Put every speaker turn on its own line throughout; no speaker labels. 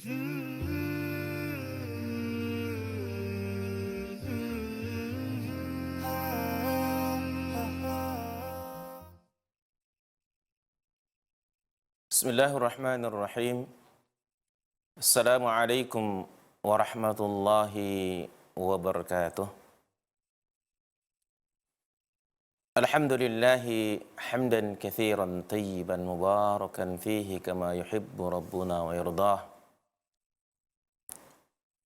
Bismillahirrahmanirrahim. Assalamualaikum warahmatullahi wabarakatuh. Alhamdulillahi hamdan katsiran tayyiban mubarakan fihi kama yuhibbu rabbuna wa yardah.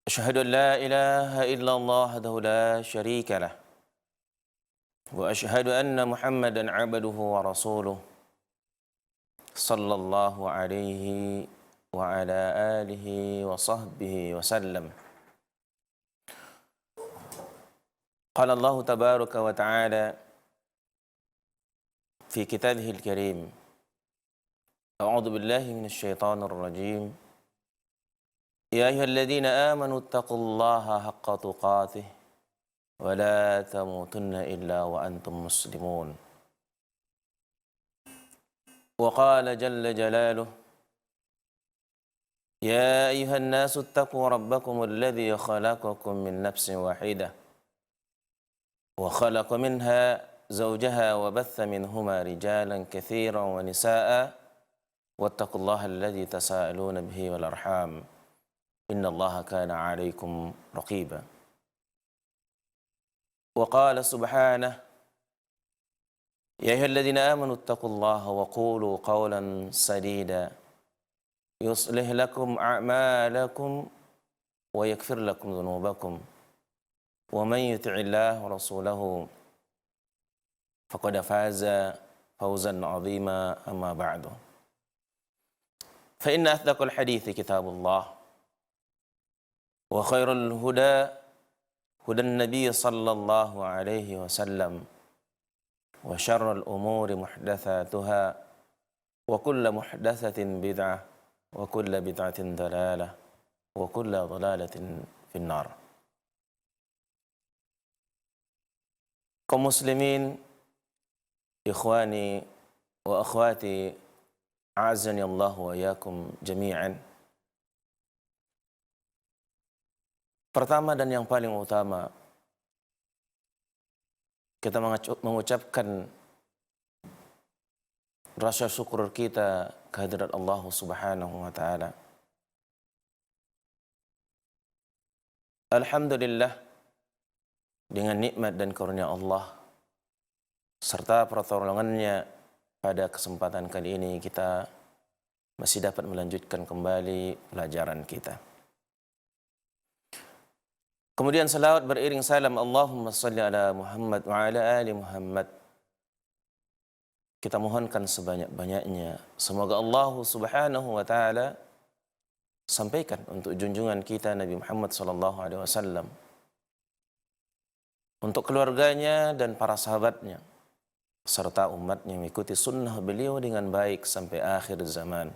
Asyhadu an la ilaha illallah wahdahu la syarika lah. Wa asyhadu anna Muhammadan 'abduhu wa rasuluh. Sallallahu alaihi wa ala alihi wa sahbihi wa sallam. Qala Allah tabaraka wa ta'ala fi kitabihil karim. A'udzu billahi minasy syaithanir rajim. Ya ayyuhalladzina amanu taqullaha haqqa tuqatih wa la tamutunna illa wa antum muslimun. Wa qala jalla jalaluhu يا أيها الناس اتقوا ربكم الذي خلقكم من نفس واحدة وخلق منها زوجها وبث منهما رجالا كثيرا ونساء واتقوا الله الذي تساءلون به والأرحام إن الله كان عليكم رقيبا وقال سبحانه يا أيها الذين آمنوا اتقوا الله وقولوا قولا سديدا يصلح لكم أعمالكم ويغفر لكم ذنوبكم ومن يطع الله ورسوله فقد فاز فوزا عظيما أما بعد فإن أصدق الحديث كتاب الله وخير الهدى هدى النبي صلى الله عليه وسلم وشر الأمور محدثاتها وكل محدثة بدعة وكل بدعة ضلالة وكل ضلالة في النار. Kaum muslimin, ikhwani wa akhwati, a'azzani Allah wa iyyakum jami'an. Pertama dan yang paling utama, kita mengucapkan rasa syukur kita kehadirat Allah Subhanahu wa ta'ala. Alhamdulillah, dengan nikmat dan karunia Allah serta pertolongannya pada kesempatan kali ini kita masih dapat melanjutkan kembali pelajaran kita. Kemudian salawat beriring salam Allahumma salli ala Muhammad wa ala ali Muhammad. Kita mohonkan sebanyak-banyaknya semoga Allah Subhanahu wa ta'ala sampaikan untuk junjungan kita Nabi Muhammad sallallahu alaihi wasallam, untuk keluarganya dan para sahabatnya serta umatnya mengikuti sunnah beliau dengan baik sampai akhir zaman.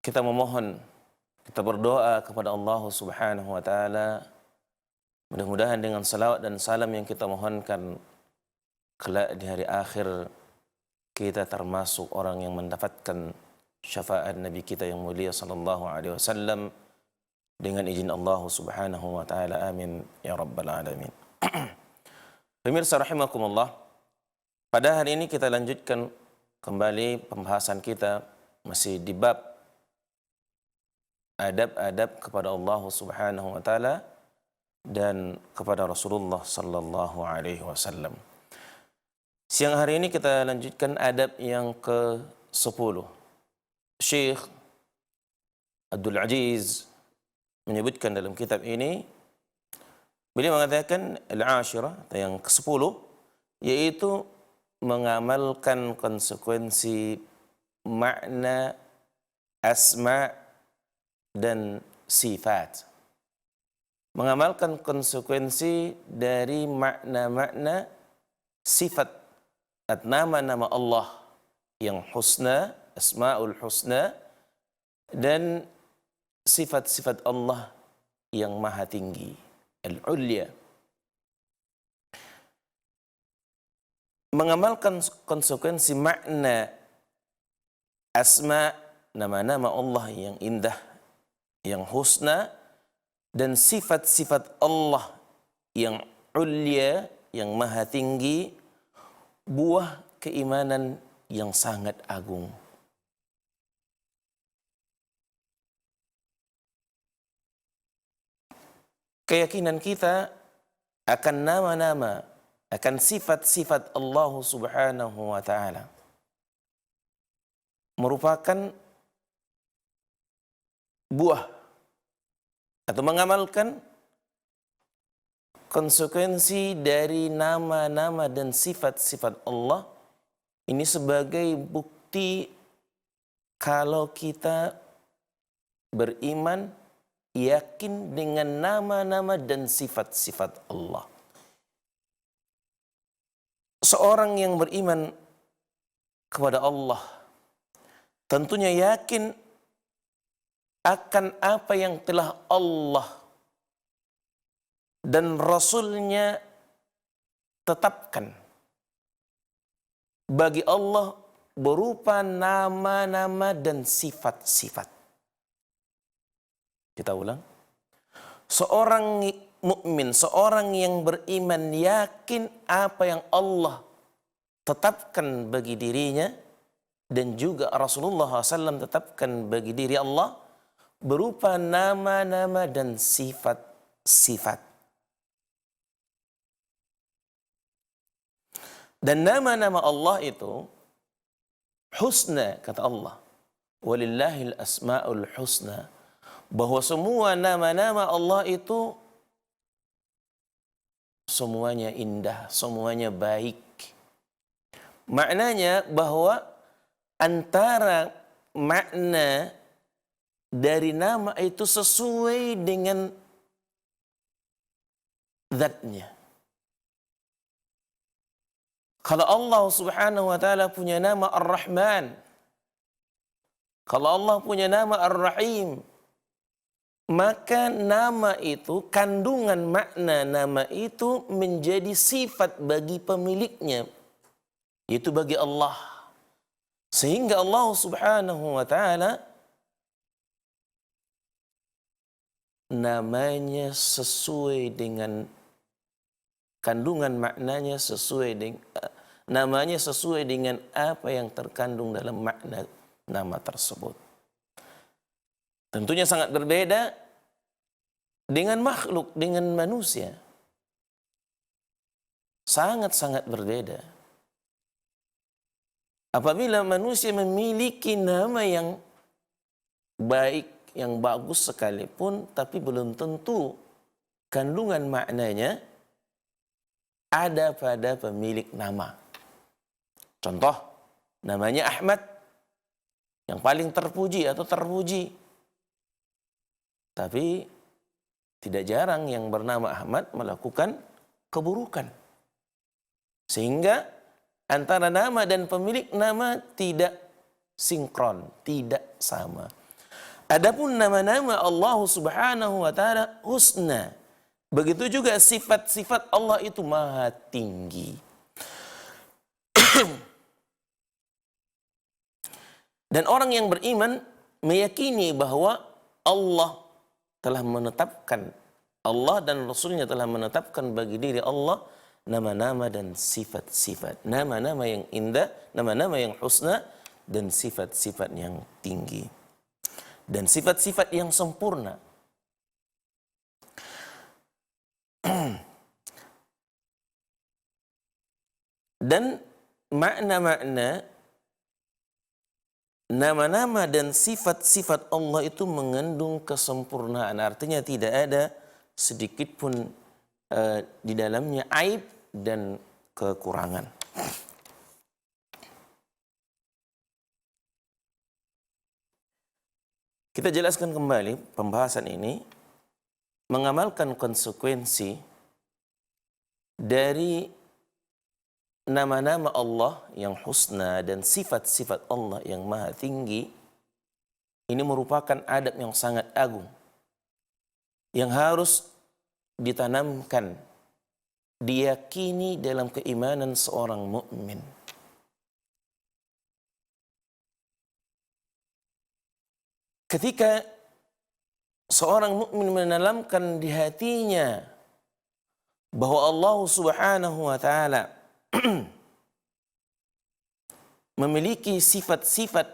Kita memohon, kita berdoa kepada Allah Subhanahu wa ta'ala, mudah-mudahan dengan salawat dan salam yang kita mohonkan kelak di hari akhir kita termasuk orang yang mendapatkan syafaat Nabi kita yang mulia sallallahu alaihi wasallam dengan izin Allah Subhanahu wa taala. Amin ya rabbal alamin. Pemirsa rahimakumullah, pada hari ini kita lanjutkan kembali pembahasan kita masih di bab adab-adab kepada Allah Subhanahu wa taala dan kepada Rasulullah sallallahu alaihi wasallam. Siang hari ini kita lanjutkan adab yang ke-10. Syekh Abdul Aziz menyebutkan dalam kitab ini, beliau mengatakan al-ashirah, yang ke-10, yaitu mengamalkan konsekuensi makna asma dan sifat. Mengamalkan konsekuensi dari makna-makna sifat nama-nama Allah yang husna, asma'ul husna, dan sifat-sifat Allah yang maha tinggi, al-ulya. Mengamalkan konsekuensi makna asma nama-nama Allah yang indah, yang husna, dan sifat-sifat Allah yang ulia, yang maha tinggi, buah keimanan yang sangat agung. Keyakinan kita akan nama-nama, akan sifat-sifat Allah Subhanahu wa taala merupakan buah atau mengamalkan konsekuensi dari nama-nama dan sifat-sifat Allah ini sebagai bukti kalau kita beriman, yakin dengan nama-nama dan sifat-sifat Allah. Seorang yang beriman kepada Allah tentunya yakin akan apa yang telah Allah dan Rasul-Nya tetapkan bagi Allah berupa nama-nama dan sifat-sifat. Kita ulang. Seorang mukmin, seorang yang beriman yakin apa yang Allah tetapkan bagi dirinya dan juga Rasulullah SAW tetapkan bagi diri Allah berupa nama-nama dan sifat-sifat. Dan nama-nama Allah itu husna, kata Allah. Walillahil asma'ul husna. Bahwa semua nama-nama Allah itu semuanya indah, semuanya baik. Maknanya bahwa antara makna dari nama itu sesuai dengan zatnya. Kalau Allah Subhanahu wa taala punya nama Ar-Rahman, kalau Allah punya nama Ar-Rahim, maka nama itu, kandungan makna nama itu menjadi sifat bagi pemiliknya, yaitu bagi Allah. Sehingga Allah Subhanahu wa taala namanya sesuai dengan kandungan maknanya, sesuai dengan namanya sesuai dengan apa yang terkandung dalam makna nama tersebut. Tentunya sangat berbeda dengan makhluk, dengan manusia. Sangat-sangat berbeda. Apabila manusia memiliki nama yang baik, yang bagus sekalipun, tapi belum tentu kandungan maknanya ada pada pemilik nama. Contoh, namanya Ahmad, yang paling terpuji atau terpuji. Tapi tidak jarang yang bernama Ahmad melakukan keburukan. Sehingga antara nama dan pemilik nama tidak sinkron, tidak sama. Adapun nama-nama Allah Subhanahu wa taala husna. Begitu juga sifat-sifat Allah itu maha tinggi. Dan orang yang beriman meyakini bahwa Allah telah menetapkan, Allah dan Rasulnya telah menetapkan bagi diri Allah nama-nama dan sifat-sifat. Nama-nama yang indah, nama-nama yang husna, dan sifat-sifat yang tinggi. Dan sifat-sifat yang sempurna. Dan makna-makna nama-nama dan sifat-sifat Allah itu mengandung kesempurnaan. Artinya tidak ada sedikit pun di dalamnya aib dan kekurangan. Kita jelaskan kembali pembahasan ini, mengamalkan konsekuensi dari nama-nama Allah yang husna dan sifat-sifat Allah yang maha tinggi, ini merupakan adab yang sangat agung yang harus ditanamkan, diyakini dalam keimanan seorang mukmin. ketika seorang mukmin menanamkan di hatinya bahwa Allah Subhanahu wa taala memiliki sifat-sifat,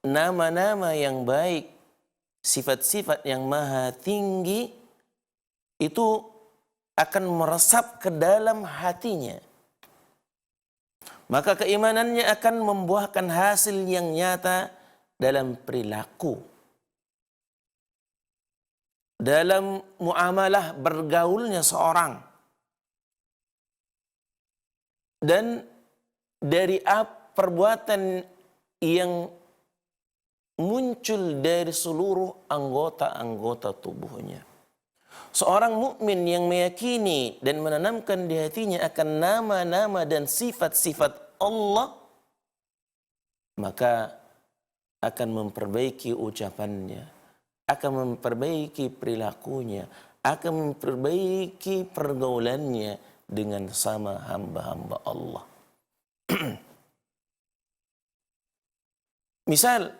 nama-nama yang baik, sifat-sifat yang maha tinggi, itu akan meresap ke dalam hatinya. Maka keimanannya akan membuahkan hasil yang nyata dalam perilaku, dalam muamalah bergaulnya seorang, dan dari perbuatan yang muncul dari seluruh anggota-anggota tubuhnya. Seorang mukmin yang meyakini dan menanamkan di hatinya akan nama-nama dan sifat-sifat Allah, maka akan memperbaiki ucapannya, akan memperbaiki perilakunya, akan memperbaiki pergaulannya dengan sama hamba-hamba Allah. Misal,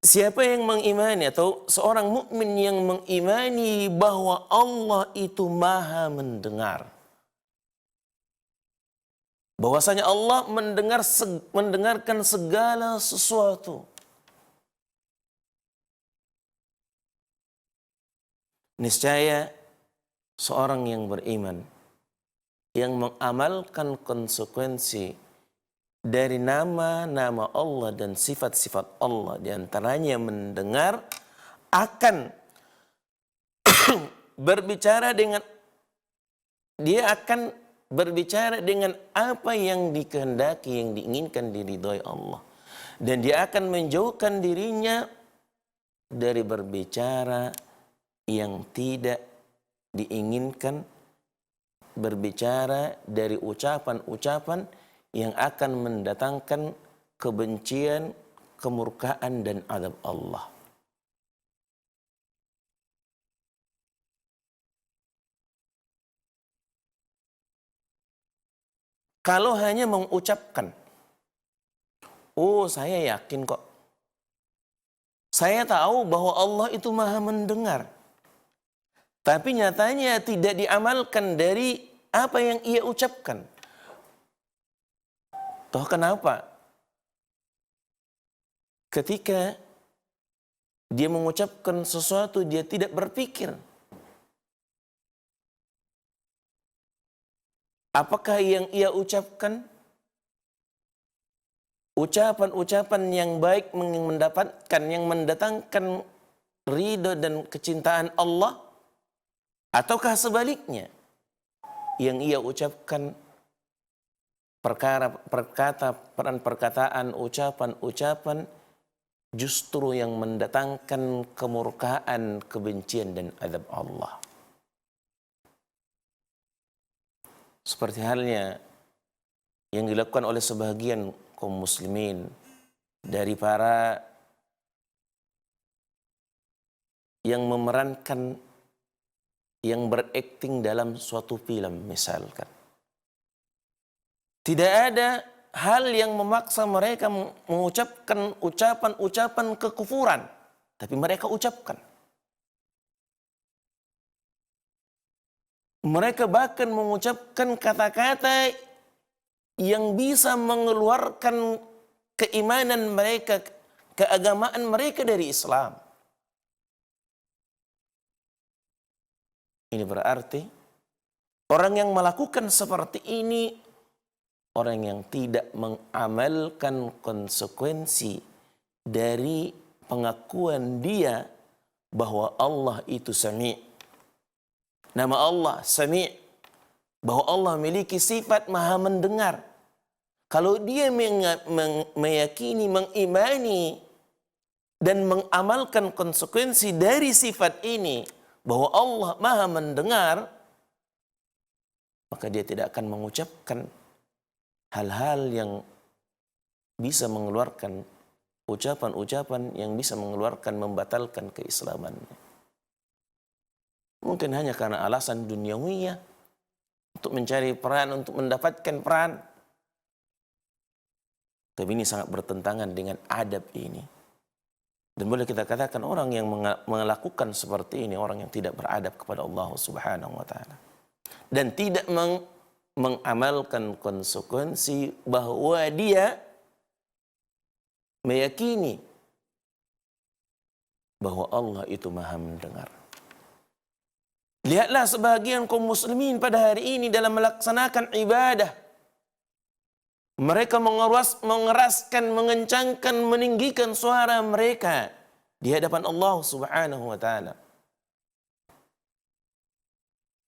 siapa yang mengimani atau seorang mukmin yang mengimani bahwa Allah itu maha mendengar, bahwasanya Allah mendengarkan segala sesuatu, niscaya seorang yang beriman yang mengamalkan konsekuensi dari nama-nama Allah dan sifat-sifat Allah, diantaranya mendengar, akan dia akan berbicara dengan apa yang dikehendaki, yang diinginkan, diridhoi Allah. Dan dia akan menjauhkan dirinya dari berbicara yang tidak diinginkan, berbicara dari ucapan-ucapan yang akan mendatangkan kebencian, kemurkaan, dan azab Allah. Kalau hanya mengucapkan, oh saya yakin kok, saya tahu bahwa Allah itu maha mendengar, tapi nyatanya tidak diamalkan dari apa yang ia ucapkan. Toh kenapa? Ketika dia mengucapkan sesuatu, dia tidak berpikir apakah yang ia ucapkan ucapan-ucapan yang baik yang mendatangkan ridho dan kecintaan Allah, ataukah sebaliknya yang ia ucapkan perkataan, ucapan-ucapan justru yang mendatangkan kemurkaan, kebencian, dan azab Allah. Seperti halnya yang dilakukan oleh sebagian kaum muslimin dari para yang memerankan, yang berakting dalam suatu film misalkan. Tidak ada hal yang memaksa mereka mengucapkan ucapan-ucapan kekufuran, tapi mereka ucapkan. Mereka bahkan mengucapkan kata-kata yang bisa mengeluarkan keimanan mereka, keagamaan mereka dari Islam. Ini berarti orang yang melakukan seperti ini, orang yang tidak mengamalkan konsekuensi dari pengakuan dia bahwa Allah itu Sami'. Nama Allah Sami', bahwa Allah memiliki sifat maha mendengar. Kalau dia meyakini, mengimani, dan mengamalkan konsekuensi dari sifat ini, bahwa Allah maha mendengar, maka dia tidak akan mengucapkan hal-hal yang bisa mengeluarkan ucapan-ucapan yang bisa mengeluarkan, membatalkan keislamannya. Mungkin hanya karena alasan duniawiyah, untuk mencari peran, untuk mendapatkan peran. Tapi ini sangat bertentangan dengan adab ini. Dan boleh kita katakan orang yang melakukan seperti ini, orang yang tidak beradab kepada Allah Subhanahu wa Ta'ala. Dan tidak mengamalkan konsekuensi bahwa dia meyakini bahwa Allah itu Maha mendengar. Lihatlah sebagian kaum muslimin pada hari ini dalam melaksanakan ibadah. Mereka mengeraskan, mengencangkan, meninggikan suara mereka di hadapan Allah Subhanahu wa Ta'ala.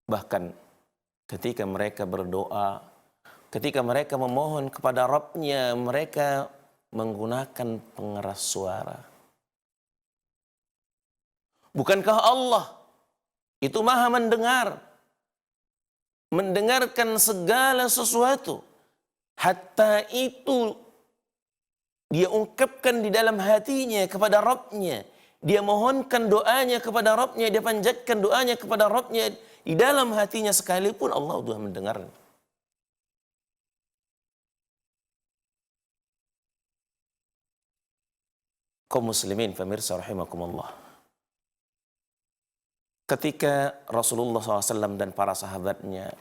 Bahkan ketika mereka berdoa, ketika mereka memohon kepada Rabb-Nya, mereka menggunakan pengeras suara. Bukankah Allah itu Maha mendengar, mendengarkan segala sesuatu? Hatta itu dia ungkapkan di dalam hatinya kepada Rabb-Nya. Dia mohonkan doanya kepada Rabb-Nya, dia panjatkan doanya kepada Rabb-Nya di dalam hatinya sekalipun Allah sudah mendengar. Kaum muslimin pemirsa rahimakumullah. Ketika Rasulullah SAW dan para sahabatnya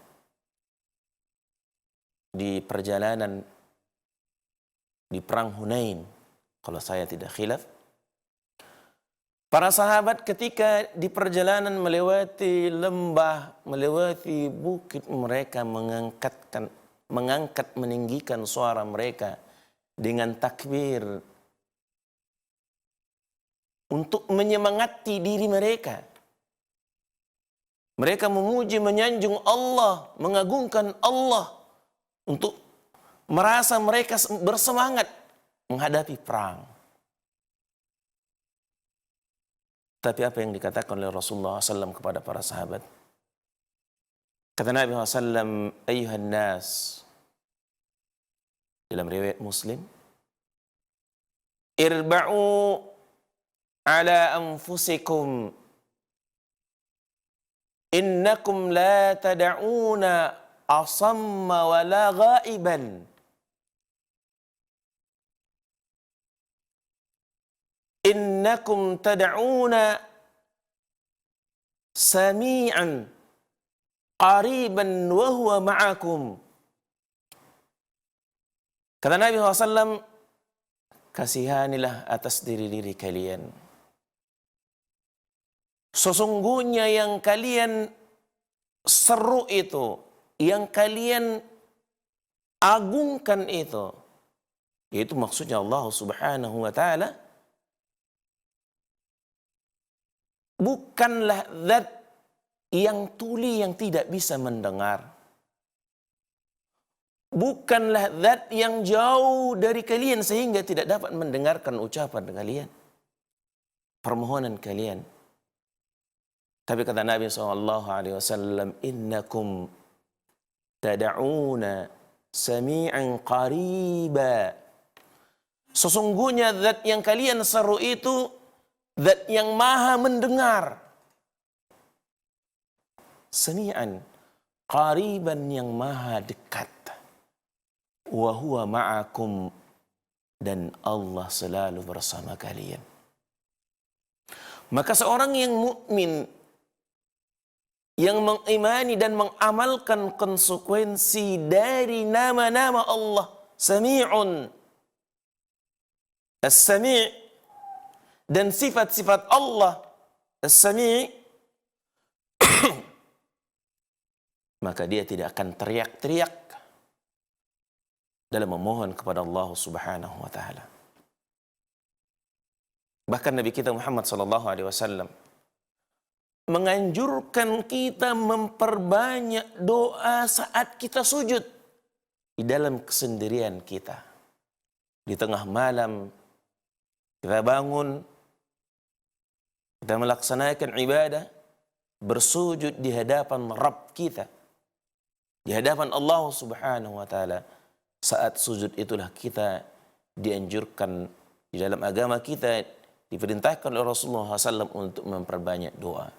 di perjalanan di perang Hunain, kalau saya tidak khilaf, para sahabat ketika di perjalanan melewati lembah, melewati bukit, mereka mengangkat, meninggikan suara mereka dengan takbir untuk menyemangati diri mereka. Mereka memuji, menyanjung Allah, mengagungkan Allah untuk merasa mereka bersemangat menghadapi perang. Tapi apa yang dikatakan oleh Rasulullah SAW kepada para sahabat? Kata Nabi SAW, Ayuhan nas, dalam riwayat Muslim, Irba'u ala anfusikum, innakum la tada'una asamma wa la ghaiban. Innakum tada'una sami'an qariban wa huwa ma'akum. Kata Nabi SAW, kasihanilah atas diri-diri kalian. Sesungguhnya yang kalian seru itu, yang kalian agungkan itu, yaitu maksudnya Allah Subhanahu wa Ta'ala, bukanlah zat yang tuli yang tidak bisa mendengar. Bukanlah zat yang jauh dari kalian sehingga tidak dapat mendengarkan ucapan kalian, permohonan kalian. Tapi kata Nabi SAW, innakum tada'una sami'an qariba. Sesungguhnya zat yang kalian seru itu zat yang maha mendengar. Sami'an qariban, yang maha dekat. Wa huwa ma'akum, dan Allah selalu bersama kalian. Maka seorang yang mukmin, yang mengimani dan mengamalkan konsekuensi dari nama-nama Allah, Sami'un, As-Sami', dan sifat-sifat Allah, As-Sami', maka dia tidak akan teriak-teriak dalam memohon kepada Allah Subhanahu wa Ta'ala. Bahkan Nabi kita Muhammad SAW menganjurkan kita memperbanyak doa saat kita sujud di dalam kesendirian kita. Di tengah malam kita bangun, kita melaksanakan ibadah, bersujud di hadapan Rabb kita, di hadapan Allah Subhanahu wa Ta'ala. Saat sujud itulah kita dianjurkan di dalam agama kita, diperintahkan oleh Rasulullah SAW untuk memperbanyak doa.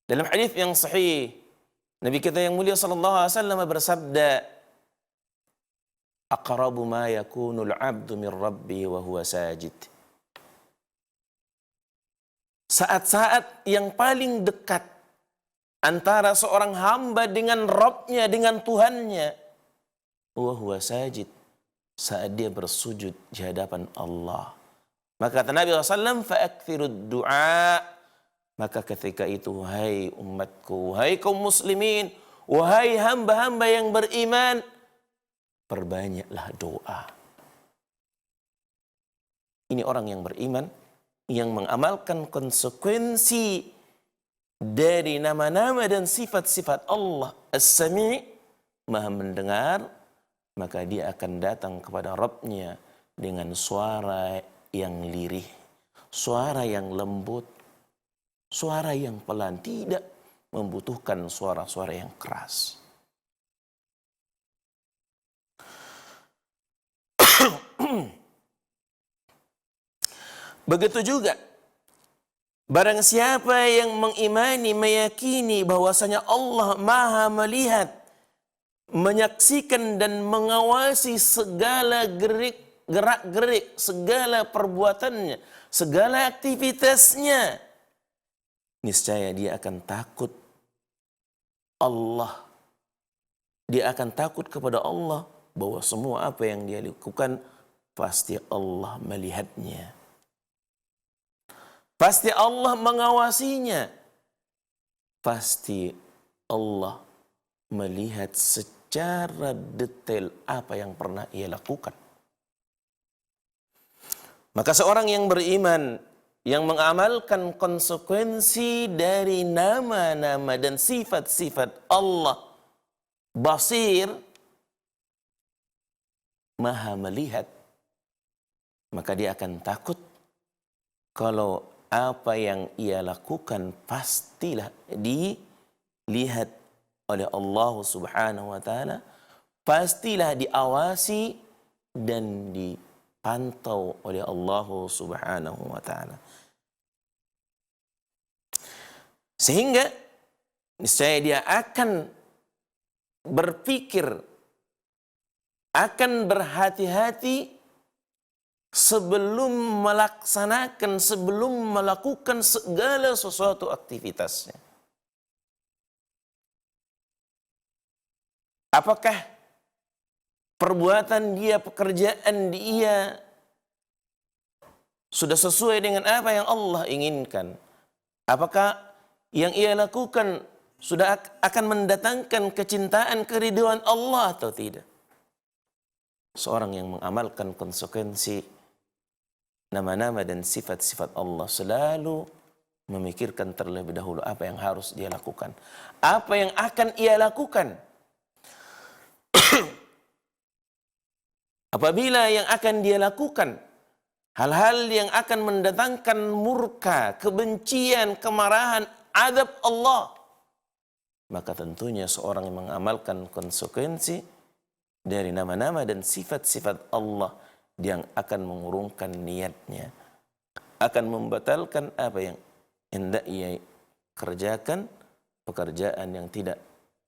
Dalam hadis yang sahih, Nabi kita yang mulia sallallahu alaihi wasallam bersabda, aqrabu ma yakunul 'abdu min rabbi wa huwa sajid. Saat-saat yang paling dekat antara seorang hamba dengan Rabbnya, dengan Tuhannya, wa huwa sajid, saat dia bersujud di hadapan Allah. Maka kata Nabi SAW, fa'akthirud du'a. Maka ketika itu, wahai umatku, wahai kaum muslimin, wahai hamba-hamba yang beriman, perbanyaklah doa. Ini orang yang beriman, yang mengamalkan konsekuensi dari nama-nama dan sifat-sifat Allah. As-Sami', Maha mendengar, maka dia akan datang kepada Rabbnya dengan suara yang lirih, suara yang lembut, suara yang pelan, tidak membutuhkan suara-suara yang keras. Begitu juga barang siapa yang mengimani, meyakini bahwasanya Allah Maha melihat, menyaksikan dan mengawasi segala gerak-gerik, segala perbuatannya, segala aktivitasnya, niscaya dia akan takut Allah. Dia akan takut kepada Allah bahwa semua apa yang dia lakukan pasti Allah melihatnya. Pasti Allah mengawasinya. Pasti Allah melihat secara detail apa yang pernah ia lakukan. Maka seorang yang beriman, yang mengamalkan konsekuensi dari nama-nama dan sifat-sifat Allah, Basir, Maha melihat, maka dia akan takut kalau apa yang ia lakukan pastilah dilihat oleh Allah Subhanahu wa taala, pastilah diawasi dan dipantau oleh Allah Subhanahu wa taala. Sehingga niscaya dia akan berpikir, akan berhati-hati sebelum melaksanakan, sebelum melakukan segala sesuatu aktivitasnya. Apakah perbuatan dia, pekerjaan dia sudah sesuai dengan apa yang Allah inginkan? Apakah yang ia lakukan sudah akan mendatangkan kecintaan, keridhaan Allah atau tidak? Seorang yang mengamalkan konsekuensi nama-nama dan sifat-sifat Allah selalu memikirkan terlebih dahulu apa yang harus dia lakukan, apa yang akan ia lakukan. Apabila yang akan dia lakukan hal-hal yang akan mendatangkan murka, kebencian, kemarahan, azab Allah, maka tentunya seorang yang mengamalkan konsekuensi dari nama-nama dan sifat-sifat Allah yang akan mengurungkan niatnya, akan membatalkan apa yang hendak ia kerjakan, pekerjaan yang tidak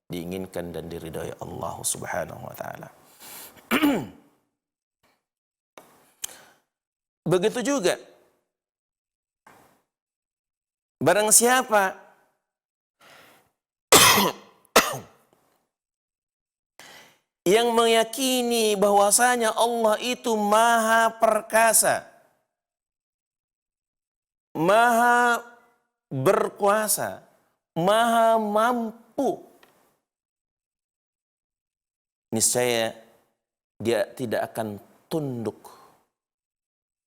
diinginkan dan diridhai Allah Subhanahu wa taala. Begitu juga barang siapa yang meyakini bahwasanya Allah itu maha perkasa, maha berkuasa, maha mampu, niscaya dia tidak akan tunduk,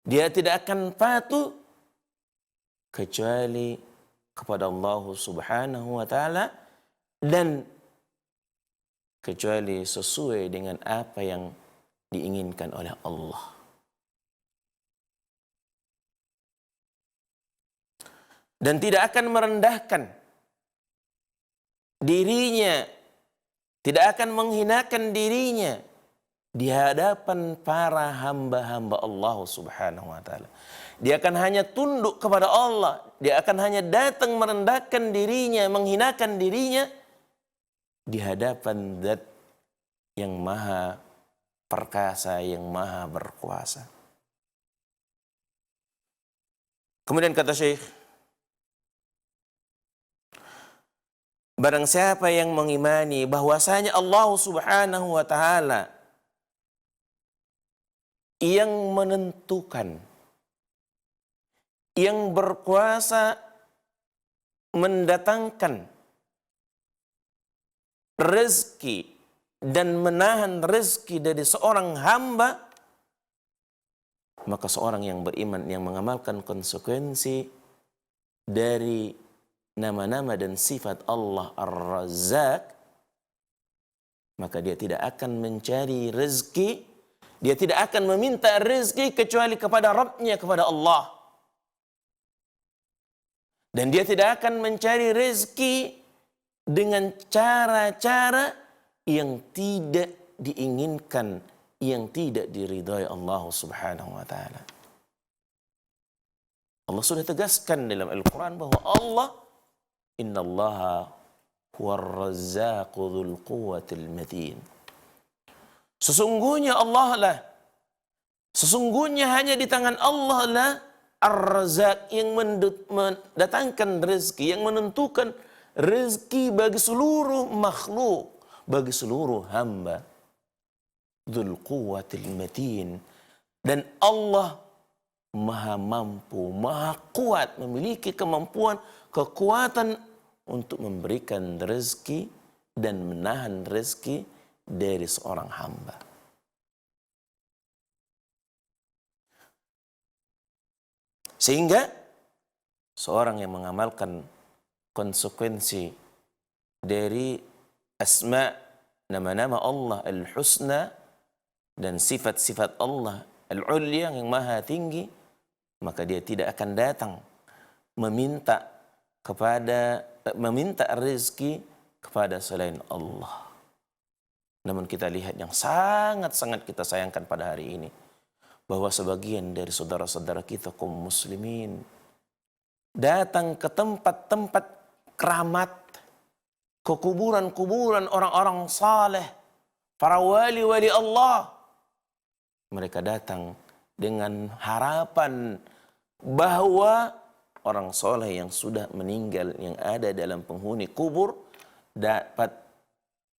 dia tidak akan patuh kecuali kepada Allah Subhanahu wa taala dan kecuali sesuai dengan apa yang diinginkan oleh Allah. Dan tidak akan merendahkan dirinya, tidak akan menghinakan dirinya di hadapan para hamba-hamba Allah Subhanahu wa taala. Dia akan hanya tunduk kepada Allah, dia akan hanya datang merendahkan dirinya, menghinakan dirinya di hadapan Zat yang maha perkasa, yang maha berkuasa. Kemudian kata Syekh, barang siapa yang mengimani bahwasanya Allah Subhanahu wa taala yang menentukan, yang berkuasa mendatangkan rezeki dan menahan rezeki dari seorang hamba, maka seorang yang beriman yang mengamalkan konsekuensi dari nama-nama dan sifat Allah Ar-Razzaq, maka dia tidak akan mencari rezeki, dia tidak akan meminta rezeki kecuali kepada Rabbnya, kepada Allah. Dan dia tidak akan mencari rezeki dengan cara-cara yang tidak diinginkan, yang tidak diridhai Allah Subhanahu wa taala. Allah sudah tegaskan dalam Al-Quran bahwa Allah, innallaha huwar razzaqu dzul quwwatil matin. Sesungguhnya Allah lah, sesungguhnya hanya di tangan Allah lah Ar-Razzaq, yang mendatangkan rezeki, yang menentukan rezeki bagi seluruh makhluk, bagi seluruh hamba. Dzul quwwatil matin. Dan Allah maha mampu, maha kuat, memiliki kemampuan, kekuatan untuk memberikan rezeki dan menahan rezeki dari seorang hamba. Sehingga seorang yang mengamalkan konsekuensi dari asma, nama-nama Allah Al-Husna, dan sifat-sifat Allah Al-Ulya yang maha tinggi, maka dia tidak akan datang meminta rezeki kepada selain Allah. Namun kita lihat yang sangat-sangat kita sayangkan pada hari ini, bahwa sebagian dari saudara-saudara kita kaum muslimin datang ke tempat-tempat keramat, ke kuburan-kuburan orang-orang saleh, para wali-wali Allah. Mereka datang dengan harapan bahwa orang soleh yang sudah meninggal, yang ada dalam penghuni kubur, dapat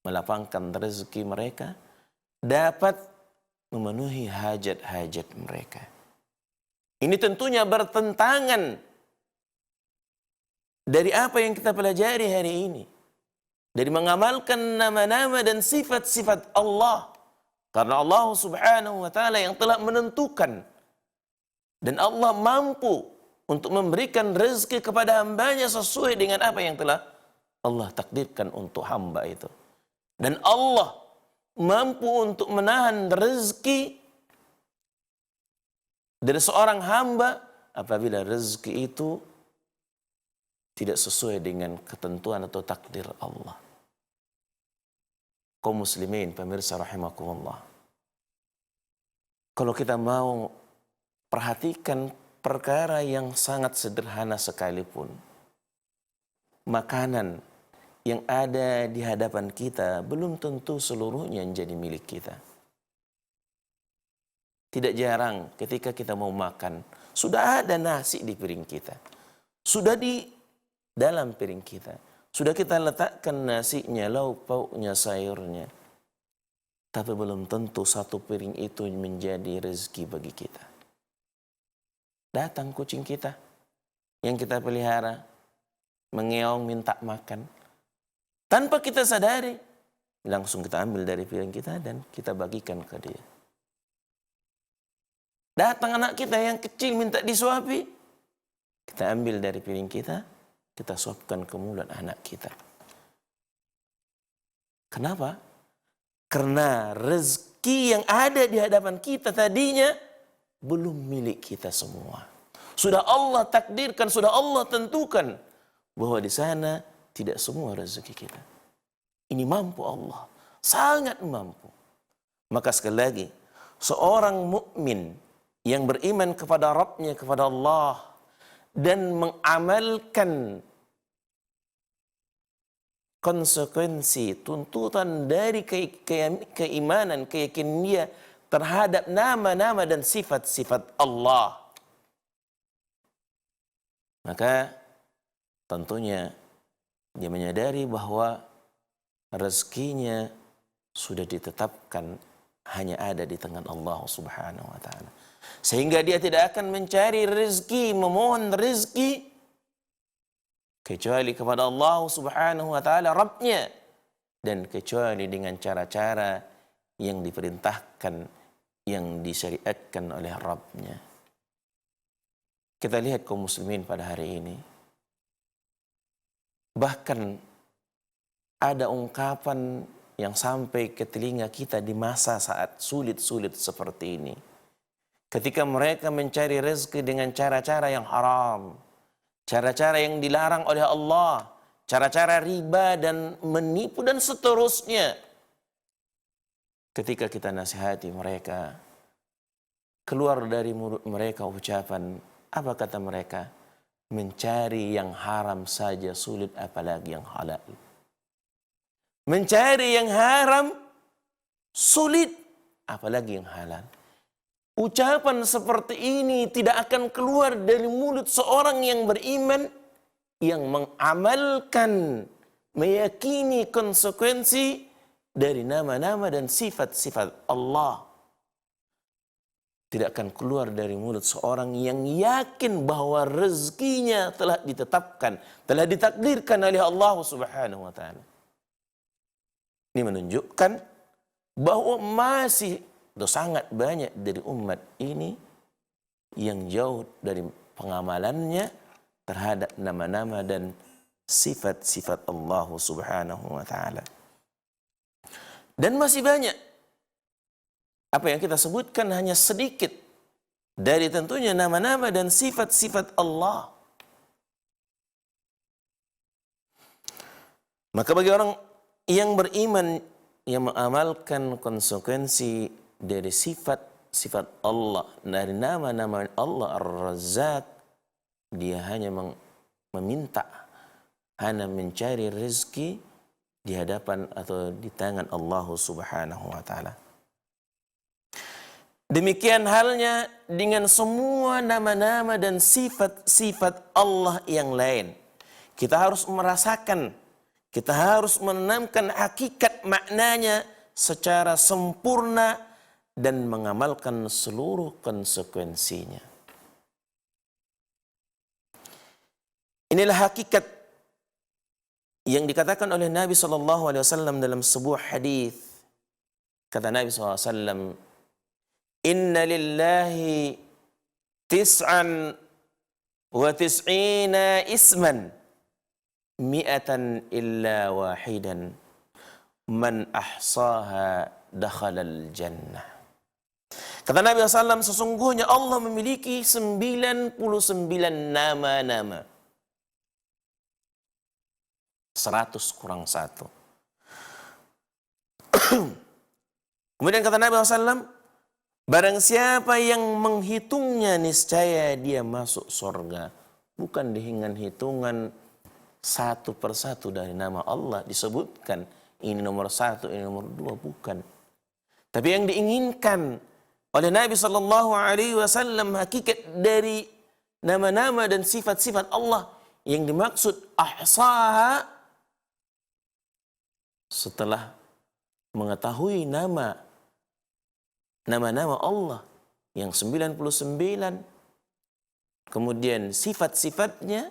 melapangkan rezeki mereka, dapat memenuhi hajat-hajat mereka. Ini tentunya bertentangan dari apa yang kita pelajari hari ini, dari mengamalkan nama-nama dan sifat-sifat Allah. Karena Allah Subhanahu wa taala yang telah menentukan, dan Allah mampu untuk memberikan rezeki kepada hambanya sesuai dengan apa yang telah Allah takdirkan untuk hamba itu. Dan Allah mampu untuk menahan rezeki dari seorang hamba apabila rezeki itu tidak sesuai dengan ketentuan atau takdir Allah. Kaum muslimin, pemirsa rahimakumullah, kalau kita mau perhatikan perkara yang sangat sederhana sekalipun, makanan yang ada di hadapan kita belum tentu seluruhnya menjadi milik kita. Tidak jarang ketika kita mau makan, sudah ada nasi di piring kita, sudah di dalam piring kita, sudah kita letakkan nasinya, lauk pauknya, sayurnya, tapi belum tentu satu piring itu menjadi rezeki bagi kita. Datang kucing kita yang kita pelihara, mengeong minta makan, tanpa kita sadari, langsung kita ambil dari piring kita dan kita bagikan ke dia. Datang anak kita yang kecil minta disuapi, kita ambil dari piring kita, kita suapkan ke mulut anak kita. Kenapa? Karena rezeki yang ada di hadapan kita tadinya belum milik kita semua. Sudah Allah takdirkan, sudah Allah tentukan bahwa di sana tidak semua rezeki kita. Ini mampu Allah, sangat mampu. Maka sekali lagi, seorang mukmin yang beriman kepada Rabbnya, kepada Allah, dan mengamalkan konsekuensi, tuntutan dari keimanan, keyakinan dia terhadap nama-nama dan sifat-sifat Allah. Maka tentunya dia menyadari bahwa rezekinya sudah ditetapkan hanya ada di tangan Allah Subhanahu wa taala. Sehingga dia tidak akan mencari rezeki, memohon rezeki kecuali kepada Allah Subhanahu wa taala Rabbnya, dan kecuali dengan cara-cara yang diperintahkan, yang disyariatkan oleh Rabbnya. Kita lihat kaum muslimin pada hari ini, bahkan ada ungkapan yang sampai ke telinga kita di masa saat sulit-sulit seperti ini. Ketika mereka mencari rezeki dengan cara-cara yang haram, cara-cara yang dilarang oleh Allah, cara-cara riba dan menipu dan seterusnya. Ketika kita nasihati mereka, keluar dari mulut mereka ucapan, apa kata mereka? Mencari yang haram saja sulit, apalagi yang halal. Mencari yang haram sulit, apalagi yang halal. Ucapan seperti ini tidak akan keluar dari mulut seorang yang beriman, yang mengamalkan, meyakini konsekuensi dari nama-nama dan sifat-sifat Allah. Tidak akan keluar dari mulut seorang yang yakin bahwa rezekinya telah ditetapkan, telah ditakdirkan oleh Allah Subhanahu wa taala. Ini menunjukkan bahwa masih sangat banyak dari umat ini yang jauh dari pengamalannya terhadap nama-nama dan sifat-sifat Allah Subhanahu wa taala. Dan masih banyak apa yang kita sebutkan hanya sedikit dari tentunya nama-nama dan sifat-sifat Allah. Maka bagi orang yang beriman, yang mengamalkan konsekuensi dari sifat-sifat Allah, dari nama-nama Allah Ar-Razzaq, dia hanya meminta, hanya mencari rezeki di hadapan atau di tangan Allah Subhanahu wa taala. Demikian halnya dengan semua nama-nama dan sifat-sifat Allah yang lain. Kita harus merasakan, kita harus menanamkan hakikat maknanya secara sempurna dan mengamalkan seluruh konsekuensinya. Inilah hakikat yang dikatakan oleh Nabi SAW dalam sebuah hadis. Kata Nabi SAW, Inna lillahi tis'an wa tis'ina isman mi'atan illa wahidan man ahsaha dakhalal jannah. Kata Nabi SAW, sesungguhnya Allah memiliki 99 nama-nama. 100 kurang 1. Kemudian kata Nabi SAW, barang siapa yang menghitungnya, niscaya dia masuk surga. Bukan dengan hitungan satu persatu dari nama Allah disebutkan, ini nomor 1, ini nomor 2, bukan. Tapi yang diinginkan oleh Nabi SAW, hakikat dari nama-nama dan sifat-sifat Allah yang dimaksud ahsaha, setelah mengetahui nama-nama Allah yang 99, kemudian sifat-sifatnya,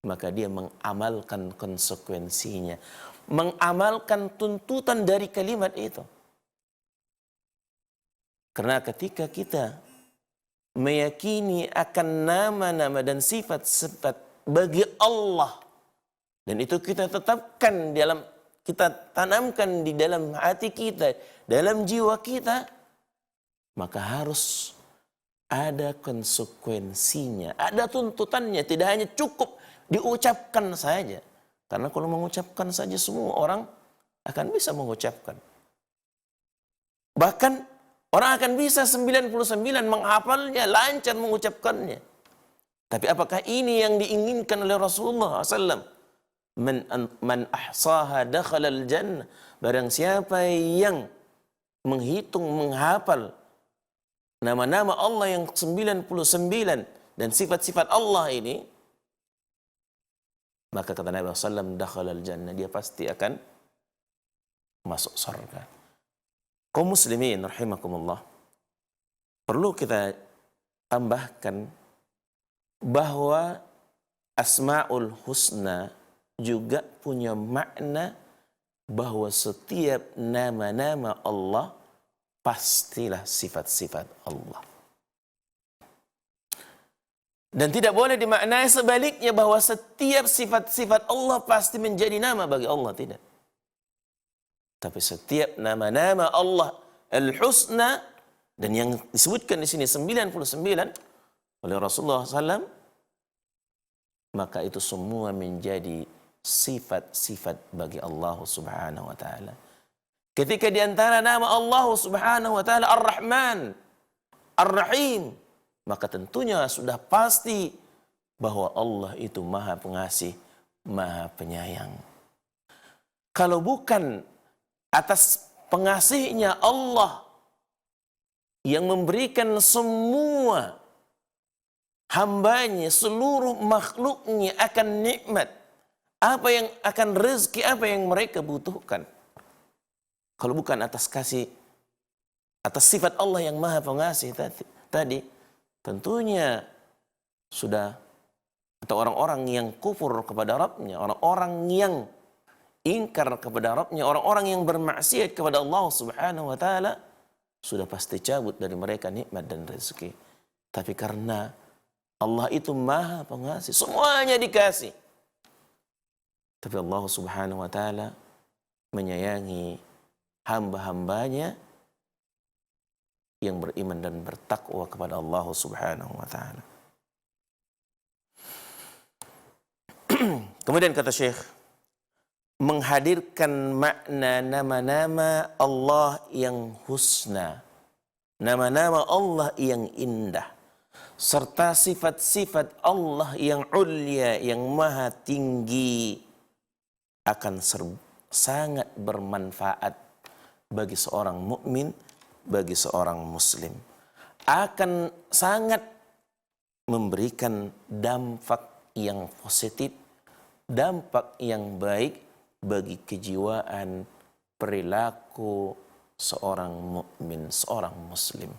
maka dia mengamalkan konsekuensinya, mengamalkan tuntutan dari kalimat itu. Karena ketika kita meyakini akan nama-nama dan sifat-sifat bagi Allah, dan itu kita tetapkan kita tanamkan di dalam hati kita, dalam jiwa kita, maka harus ada konsekuensinya, ada tuntutannya. Tidak hanya cukup diucapkan saja. Karena kalau mengucapkan saja semua orang akan bisa mengucapkan. Bahkan orang akan bisa 99 menghafalnya, lancar mengucapkannya. Tapi apakah ini yang diinginkan oleh Rasulullah SAW? man ahsaha dakhalal jannah. Barang siapa yang menghitung, menghafal nama-nama Allah yang 99 dan sifat-sifat Allah ini, maka kata Nabi SAW, dakhalal jannah, dia pasti akan masuk surga. Kaum muslimin rahimakumullah, perlu kita tambahkan bahwa Asmaul Husna juga punya makna bahwa setiap nama-nama Allah pastilah sifat-sifat Allah. Dan tidak boleh dimaknai sebaliknya bahwa setiap sifat-sifat Allah pasti menjadi nama bagi Allah, tidak. Tapi setiap nama-nama Allah Al-Husna, dan yang disebutkan di sini 99 oleh Rasulullah SAW, maka itu semua menjadi sifat-sifat bagi Allah Subhanahu wa taala. Ketika di antara nama Allah Subhanahu wa taala Ar-Rahman, Ar-Rahim, maka tentunya sudah pasti bahwa Allah itu Maha Pengasih, Maha Penyayang. Kalau bukan atas pengasihnya Allah yang memberikan semua hambanya, seluruh makhluknya akan nikmat, apa yang akan rezeki, apa yang mereka butuhkan. Kalau bukan atas kasih, atas sifat Allah yang Maha Pengasih tadi, tentunya sudah, atau orang-orang yang kufur kepada Rabbnya, orang-orang yang ingkar kepada Rabbnya, orang-orang yang bermaksiat kepada Allah Subhanahu wa taala, sudah pasti cabut dari mereka nikmat dan rezeki. Tapi karena Allah itu Maha Pengasih, semuanya dikasih. Tapi Allah Subhanahu wa taala menyayangi hamba-hambanya yang beriman dan bertakwa kepada Allah Subhanahu wa taala. Kemudian kata Syekh, menghadirkan makna nama-nama Allah yang husna, nama-nama Allah yang indah, serta sifat-sifat Allah yang ulia, yang maha tinggi, akan sangat bermanfaat bagi seorang mukmin, bagi seorang muslim. Akan sangat memberikan dampak yang positif, dampak yang baik bagi kejiwaan, perilaku seorang mukmin, seorang muslim.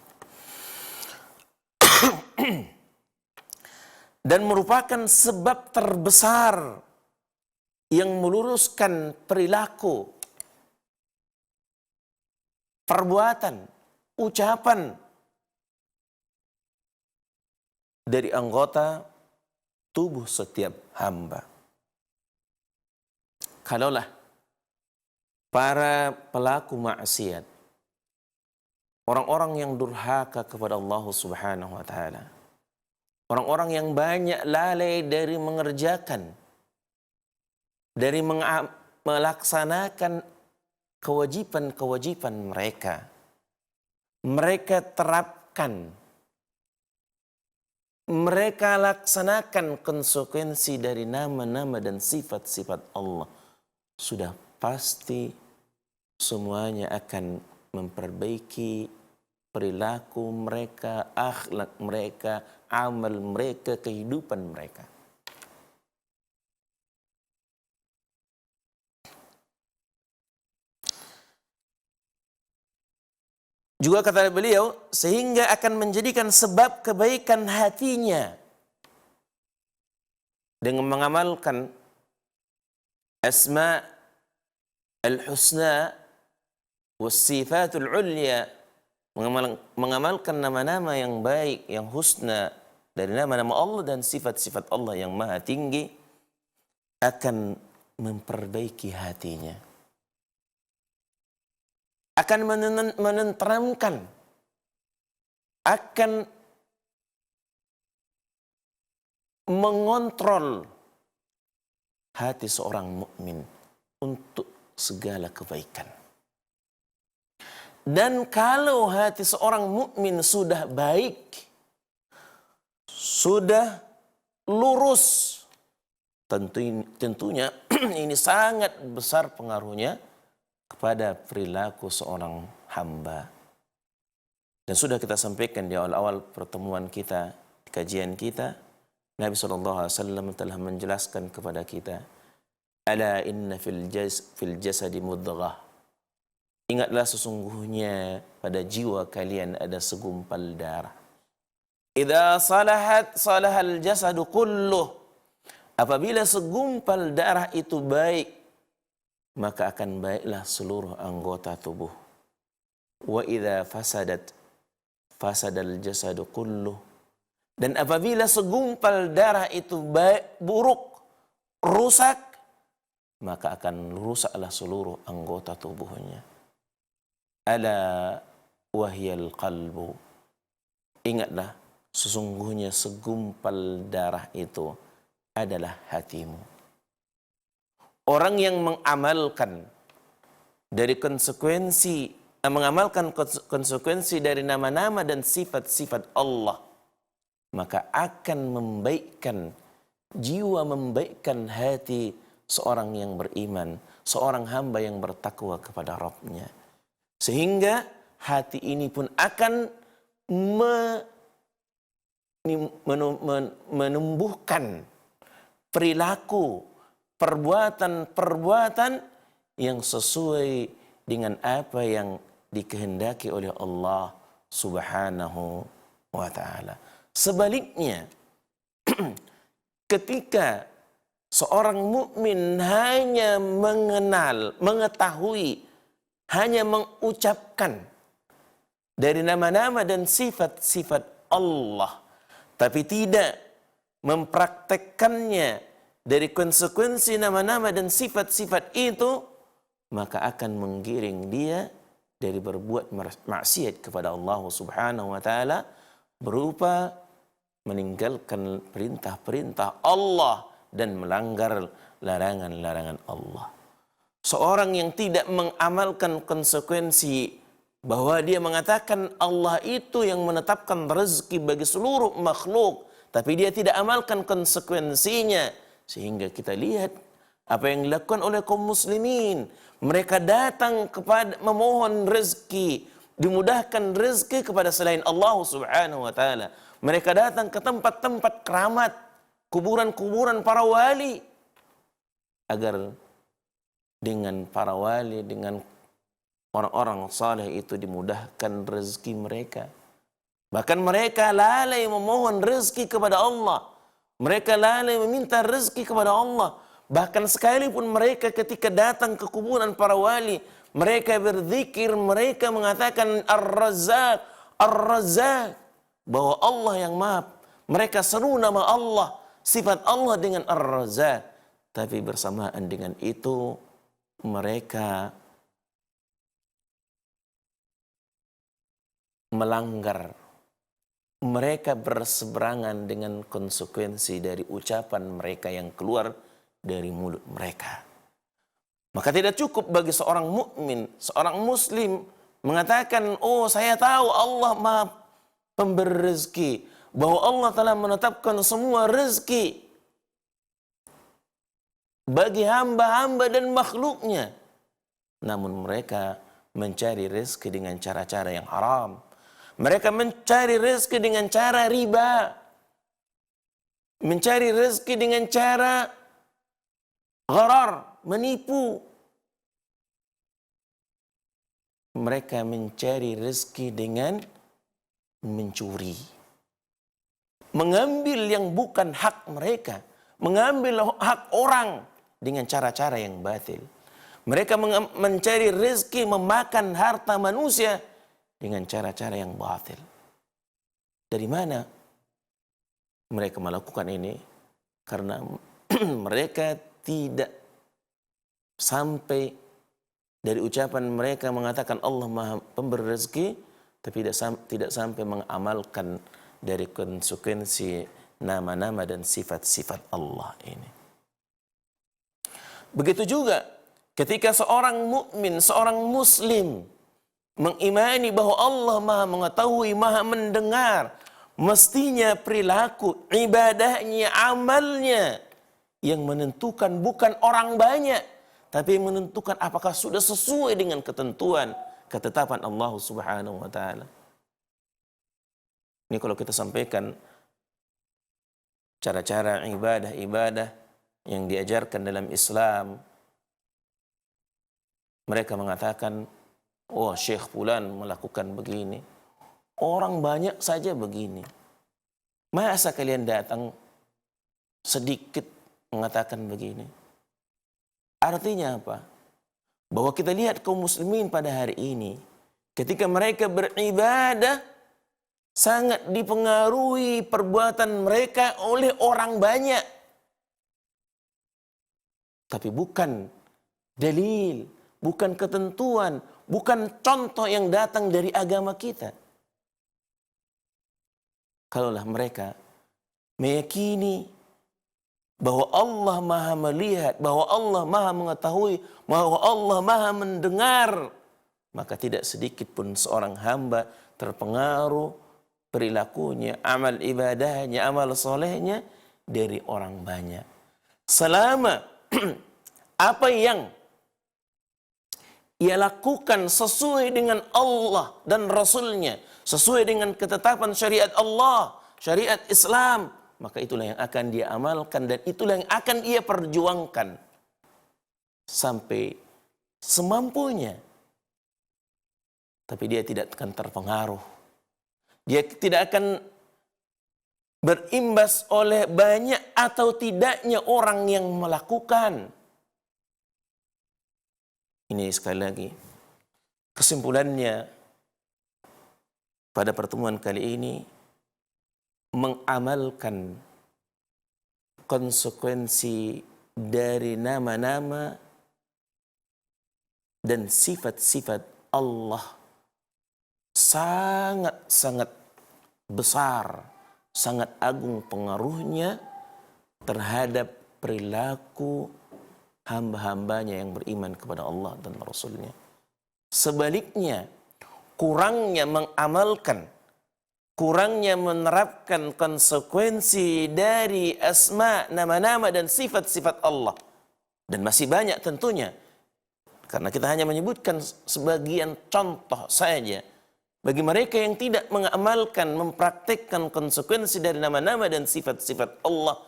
Dan merupakan sebab terbesar yang meluruskan perilaku, perbuatan, ucapan dari anggota tubuh setiap hamba. Kalaulah para pelaku maksiat, orang-orang yang durhaka kepada Allah Subhanahu wa taala, orang-orang yang banyak lalai dari mengerjakan, dari melaksanakan kewajiban-kewajiban mereka, mereka terapkan, mereka laksanakan konsekuensi dari nama-nama dan sifat-sifat Allah, sudah pasti semuanya akan memperbaiki perilaku mereka, akhlak mereka, amal mereka, kehidupan mereka. Juga kata beliau, sehingga akan menjadikan sebab kebaikan hatinya dengan mengamalkan asma al-husna was-sifatul ulya, mengamalkan nama-nama yang baik, yang husna dari nama-nama Allah dan sifat-sifat Allah yang maha tinggi, akan memperbaiki hatinya, akan menenteramkan, akan mengontrol hati seorang mukmin untuk segala kebaikan. Dan kalau hati seorang mukmin sudah baik, sudah lurus, tentunya ini sangat besar pengaruhnya kepada perilaku seorang hamba. Dan sudah kita sampaikan di awal-awal pertemuan kita, di kajian kita, Nabi SAW telah menjelaskan kepada kita, ala inna fil jasadi mudghah. Ingatlah sesungguhnya pada jiwa kalian ada segumpal darah. Idza salahat salahal jasadu kulluh. Apabila segumpal darah itu baik, maka akan baiklah seluruh anggota tubuh. Wa idza fasadat fasadal jasadu kulluh. Dan apabila segumpal darah itu buruk, rusak, maka akan rusaklah seluruh anggota tubuhnya. Ala wahyal qalbu. Ingatlah, sesungguhnya segumpal darah itu adalah hatimu. Orang yang mengamalkan konsekuensi dari nama-nama dan sifat-sifat Allah, maka akan membaikkan jiwa, membaikkan hati seorang yang beriman, seorang hamba yang bertakwa kepada Rabb-Nya. Sehingga hati ini pun akan menumbuhkan perilaku, perbuatan-perbuatan yang sesuai dengan apa yang dikehendaki oleh Allah Subhanahu wa ta'ala. Sebaliknya, ketika seorang mukmin hanya mengenal, mengetahui, hanya mengucapkan dari nama-nama dan sifat-sifat Allah, tapi tidak mempraktekkannya dari konsekuensi nama-nama dan sifat-sifat itu, maka akan menggiring dia dari berbuat maksiat kepada Allah Subhanahu wa ta'ala, berupa meninggalkan perintah-perintah Allah dan melanggar larangan-larangan Allah. Seorang yang tidak mengamalkan konsekuensi bahwa dia mengatakan Allah itu yang menetapkan rezeki bagi seluruh makhluk, tapi dia tidak amalkan konsekuensinya, sehingga kita lihat apa yang dilakukan oleh kaum muslimin. Mereka datang kepada memohon rezeki, dimudahkan rezeki kepada selain Allah Subhanahu wa ta'ala. Mereka datang ke tempat-tempat keramat, kuburan-kuburan para wali, agar dengan para wali, dengan orang-orang saleh itu dimudahkan rezeki mereka. Bahkan mereka lalai memohon rezeki kepada Allah. Mereka lalai meminta rezeki kepada Allah. Bahkan sekalipun mereka ketika datang ke kuburan para wali, mereka berzikir, mereka mengatakan Ar-Razzaq, Ar-Razzaq, bahwa Allah yang maha. Mereka seru nama Allah, sifat Allah dengan Ar-Razzaq. Tapi bersamaan dengan itu, mereka melanggar. Mereka berseberangan dengan konsekuensi dari ucapan mereka yang keluar dari mulut mereka. Maka tidak cukup bagi seorang mukmin, seorang muslim mengatakan, oh saya tahu Allah maha pemberi rezeki, bahwa Allah telah menetapkan semua rezeki bagi hamba-hamba dan makhluknya. Namun mereka mencari rezeki dengan cara-cara yang haram. Mereka mencari rezeki dengan cara riba. Mencari rezeki dengan cara gharar, menipu. Mereka mencari rezeki dengan mencuri. Mengambil yang bukan hak mereka. Mengambil hak orang dengan cara-cara yang batil. Mereka mencari rezeki memakan harta manusia dengan cara-cara yang batil. Dari mana mereka melakukan ini? Karena mereka tidak sampai dari ucapan mereka mengatakan Allah maha pemberi rezeki, tapi tidak sampai mengamalkan dari konsekuensi nama-nama dan sifat-sifat Allah ini. Begitu juga ketika seorang mukmin, seorang muslim mengimani bahwa Allah maha mengetahui, maha mendengar, mestinya perilaku, ibadahnya, amalnya yang menentukan bukan orang banyak, tapi yang menentukan apakah sudah sesuai dengan ketentuan, ketetapan Allah Subhanahu wa taala. Ini kalau kita sampaikan cara-cara ibadah-ibadah yang diajarkan dalam Islam, mereka mengatakan, oh Syekh Fulan melakukan begini, orang banyak saja begini. Masa kalian datang sedikit mengatakan begini? Artinya apa? Bahwa kita lihat kaum muslimin pada hari ini, ketika mereka beribadah, sangat dipengaruhi perbuatan mereka oleh orang banyak. Tapi bukan dalil, bukan ketentuan, bukan contoh yang datang dari agama kita. Kalaulah mereka meyakini bahwa Allah Maha melihat, bahwa Allah Maha mengetahui, bahwa Allah Maha mendengar, maka tidak sedikit pun seorang hamba terpengaruh perilakunya, amal ibadahnya, amal solehnya dari orang banyak. Selama apa yang ia lakukan sesuai dengan Allah dan Rasulnya, sesuai dengan ketetapan syariat Allah, syariat Islam, maka itulah yang akan dia amalkan dan itulah yang akan ia perjuangkan sampai semampunya. Tapi dia tidak akan terpengaruh. Dia tidak akan berimbas oleh banyak atau tidaknya orang yang melakukan. Ini sekali lagi, kesimpulannya pada pertemuan kali ini, mengamalkan konsekuensi dari nama-nama dan sifat-sifat Allah sangat-sangat besar, sangat agung pengaruhnya terhadap perilaku hamba-hambanya yang beriman kepada Allah dan Rasulnya. Sebaliknya, kurangnya mengamalkan, kurangnya menerapkan konsekuensi dari asma, nama-nama dan sifat-sifat Allah. Dan masih banyak tentunya, karena kita hanya menyebutkan sebagian contoh saja. Bagi mereka yang tidak mengamalkan, mempraktikkan konsekuensi dari nama-nama dan sifat-sifat Allah,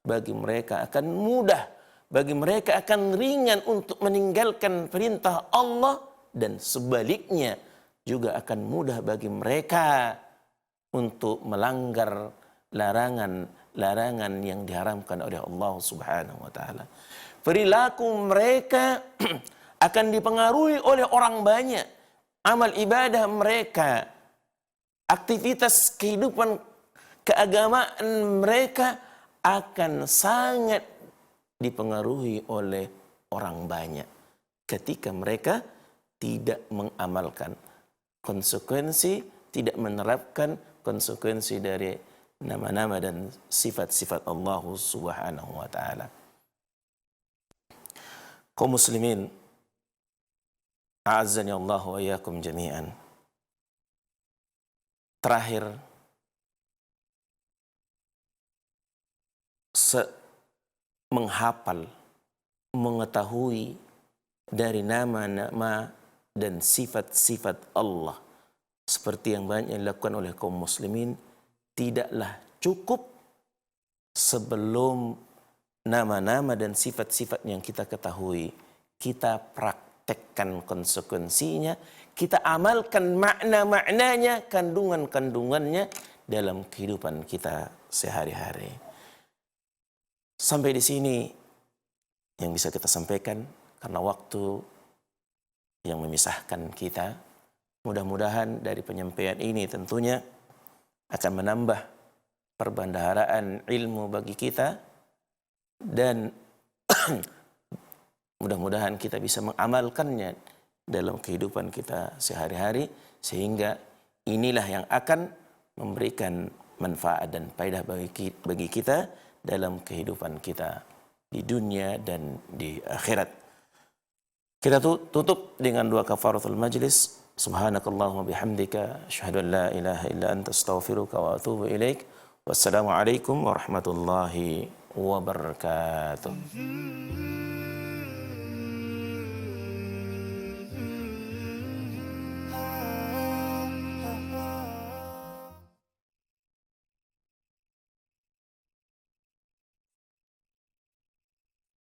bagi mereka akan mudah, bagi mereka akan ringan untuk meninggalkan perintah Allah, dan sebaliknya juga akan mudah bagi mereka untuk melanggar larangan-larangan yang diharamkan oleh Allah Subhanahu wa taala. Perilaku mereka akan dipengaruhi oleh orang banyak. Amal ibadah mereka, aktivitas kehidupan keagamaan mereka akan sangat dipengaruhi oleh orang banyak ketika mereka tidak mengamalkan konsekuensi, tidak menerapkan konsekuensi dari nama-nama dan sifat-sifat Allah Subhanahu wa taala. Kaum muslimin, a'azzani Allah wa iyyakum jami'an. Terakhir, menghafal, mengetahui dari nama-nama dan sifat-sifat Allah seperti yang banyak dilakukan oleh kaum muslimin tidaklah cukup sebelum nama-nama dan sifat-sifat yang kita ketahui kita praktekkan konsekuensinya, kita amalkan makna-maknanya, kandungan-kandungannya dalam kehidupan kita sehari-hari. Sampai di sini yang bisa kita sampaikan karena waktu yang memisahkan kita. Mudah-mudahan dari penyampaian ini tentunya akan menambah perbendaharaan ilmu bagi kita dan mudah-mudahan kita bisa mengamalkannya dalam kehidupan kita sehari-hari sehingga inilah yang akan memberikan manfaat dan faedah bagi kita dalam kehidupan kita di dunia dan di akhirat. Kita tutup dengan dua kafaratul majlis. Subhanakallahumma bihamdika asyhadu an la ilaha illa anta astaghfiruka wa atubu ilaik. Wassalamu alaikum warahmatullahi wabarakatuh.